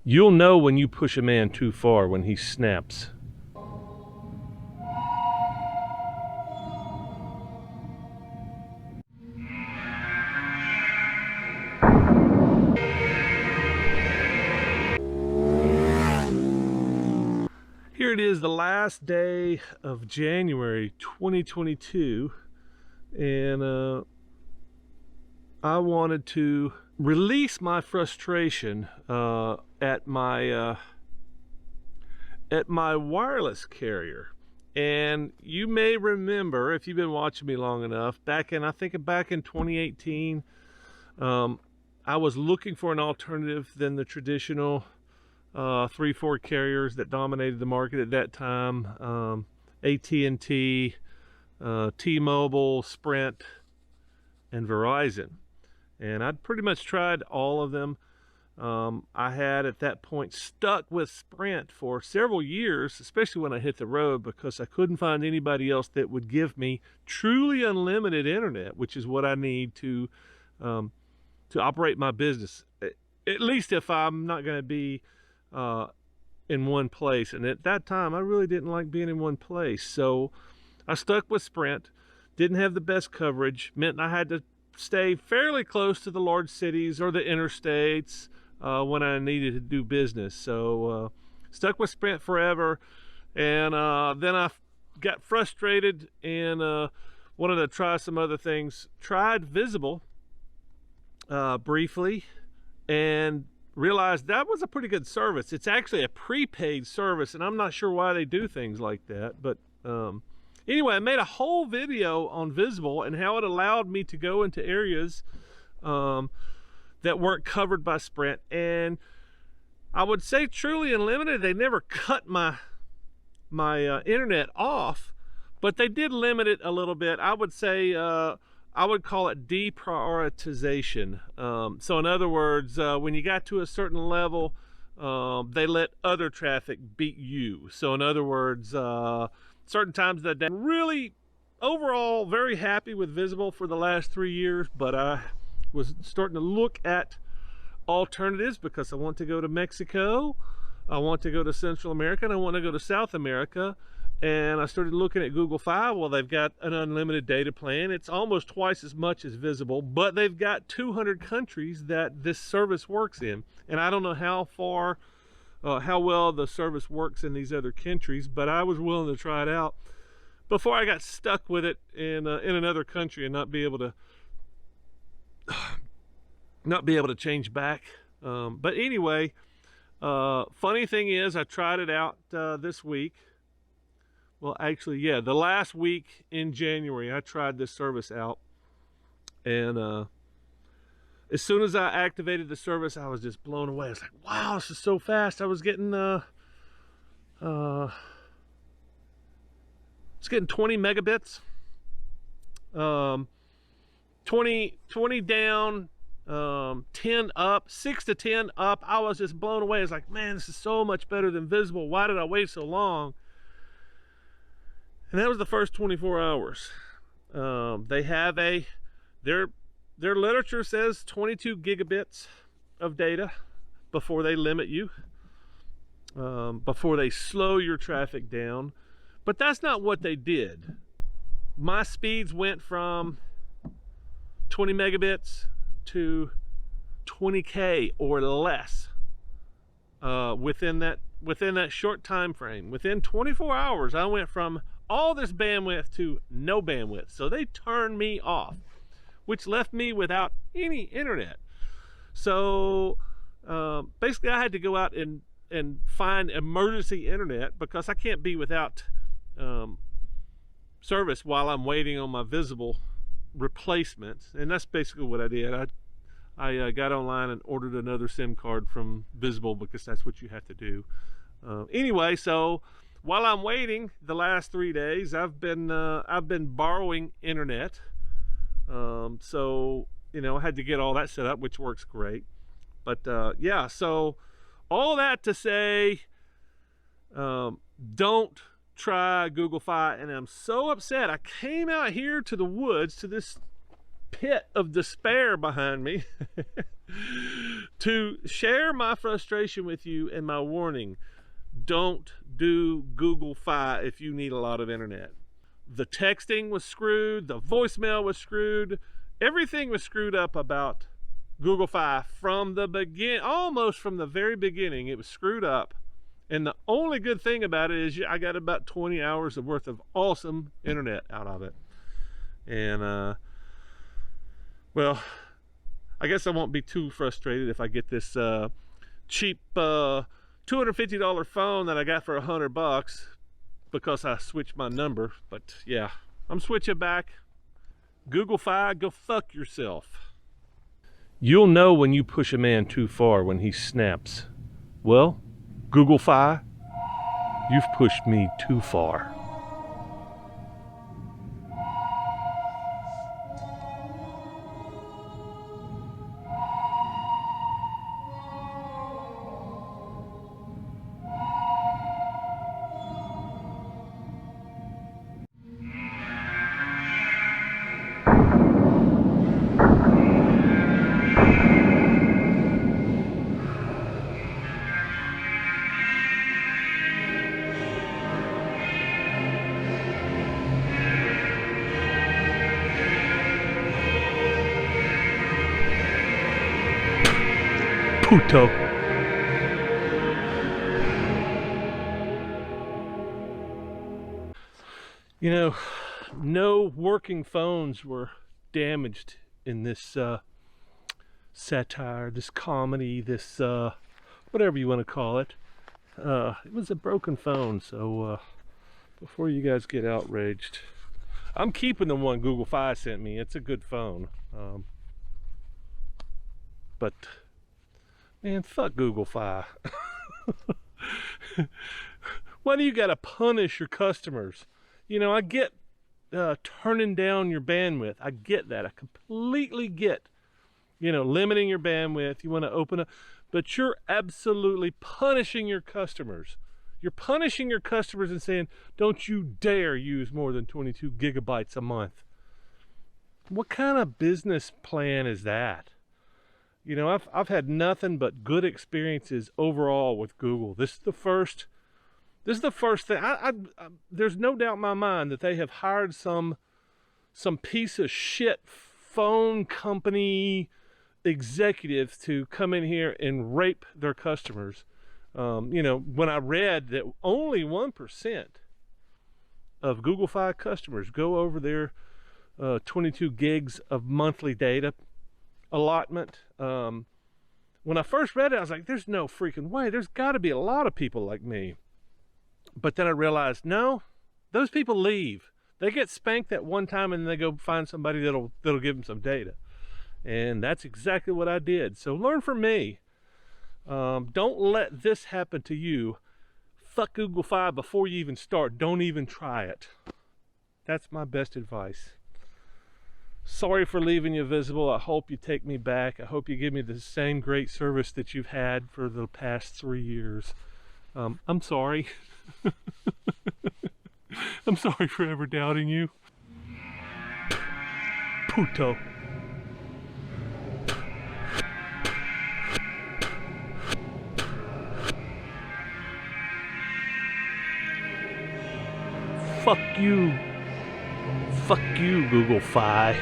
You'll know when you push a man too far when he snaps. Here it is, the last day of January 2022, and I wanted to release my frustration at my wireless carrier. And you may remember, if you've been watching me long enough, back in 2018, I was looking for an alternative than the traditional 3-4 carriers that dominated the market at that time. AT&T, T-Mobile, Sprint, and Verizon. And I'd pretty much tried all of them. I had at that point stuck with Sprint for several years, especially when I hit the road, because I couldn't find anybody else that would give me truly unlimited internet, which is what I need to operate my business. At least if I'm not going to be in one place. And at that time, I really didn't like being in one place. So I stuck with Sprint. Didn't have the best coverage. Meant I had to stay fairly close to the large cities or the interstates when I needed to do business. So stuck with Sprint forever. And then I got frustrated and wanted to try some other things. Tried Visible briefly and realized that was a pretty good service. It's actually a prepaid service, and I'm not sure why they do things like that. But anyway, I made a whole video on Visible and how it allowed me to go into areas that weren't covered by Sprint. And I would say truly unlimited. They never cut my internet off, but they did limit it a little bit. I would say I would call it deprioritization. So in other words, when you got to a certain level, they let other traffic beat you. So in other words, certain times of the day, really overall very happy with Visible for the last 3 years, but I was starting to look at alternatives because I want to go to Mexico, I want to go to Central America, and I want to go to South America. And I started looking at Google Fi. Well, they've got an unlimited data plan. It's almost twice as much as Visible, but they've got 200 countries that this service works in. And I don't know how well the service works in these other countries, but I was willing to try it out before I got stuck with it in another country and not be able to change back. But anyway, funny thing is, I tried it out this week. Well, actually, yeah, the last week in January, I tried this service out. And as soon as I activated the service, I was just blown away. I was like, wow, this is so fast. I was getting 20 megabits. 20 down, 10 up, 6 to 10 up. I was just blown away. I was like, man, this is so much better than Visible. Why did I wait so long? And that was the first 24 hours. They have their literature says 22 gigabits of data before they limit you, before they slow your traffic down. But that's not what they did. My speeds went from 20 megabits to 20K or less within that short time frame. Within 24 hours, I went from all this bandwidth to no bandwidth. So they turned me off, which left me without any internet. So basically I had to go out and find emergency internet because I can't be without service while I'm waiting on my Visible replacement. And that's basically what I did. I got online and ordered another SIM card from Visible because that's what you have to do. Anyway, so while I'm waiting the last 3 days, I've been borrowing internet. So I had to get all that set up, which works great. But yeah, so all that to say, don't try Google Fi. And I'm so upset. I came out here to the woods, to this pit of despair behind me To share my frustration with you and my warning, don't do Google Fi if you need a lot of internet. The texting was screwed, the voicemail was screwed, everything was screwed up about Google Fi from the beginning, almost from the very beginning. It was screwed up. And the only good thing about it is I got about 20 hours of worth of awesome internet out of it. And well, I guess I won't be too frustrated if I get this cheap $250 phone that I got for $100 because I switched my number. But yeah, I'm switching back. Google Fi, go fuck yourself. You'll know when you push a man too far when he snaps. Well, Google Fi, you've pushed me too far. Puto. You know, no working phones were damaged in this satire, this comedy, this whatever you want to call it. It was a broken phone, so before you guys get outraged, I'm keeping the one Google Fi sent me. It's a good phone. But man, fuck Google Fi. Why do you gotta punish your customers? You know, I get turning down your bandwidth. I get that. I completely get, you know, limiting your bandwidth. You want to open up, but you're absolutely punishing your customers. You're punishing your customers and saying, don't you dare use more than 22 gigabytes a month. What kind of business plan is that? You know, I've had nothing but good experiences overall with Google. This is the first thing. There's no doubt in my mind that they have hired some piece of shit phone company executive to come in here and rape their customers. You know, when I read that only 1% of Google Fi customers go over their 22 gigs of monthly data allotment. When I first read it, I was like, there's no freaking way. There's got to be a lot of people like me. But then I realized, no, those people leave. They get spanked at one time and then they go find somebody that'll give them some data. And that's exactly what I did. So learn from me. Don't let this happen to you. Fuck Google Fi before you even start. Don't even try it. That's my best advice. Sorry for leaving you visible. I hope you take me back. I hope you give me the same great service that you've had for the past 3 years. I'm sorry. I'm sorry for ever doubting you. Puto. Fuck you. Fuck you, Google Fi.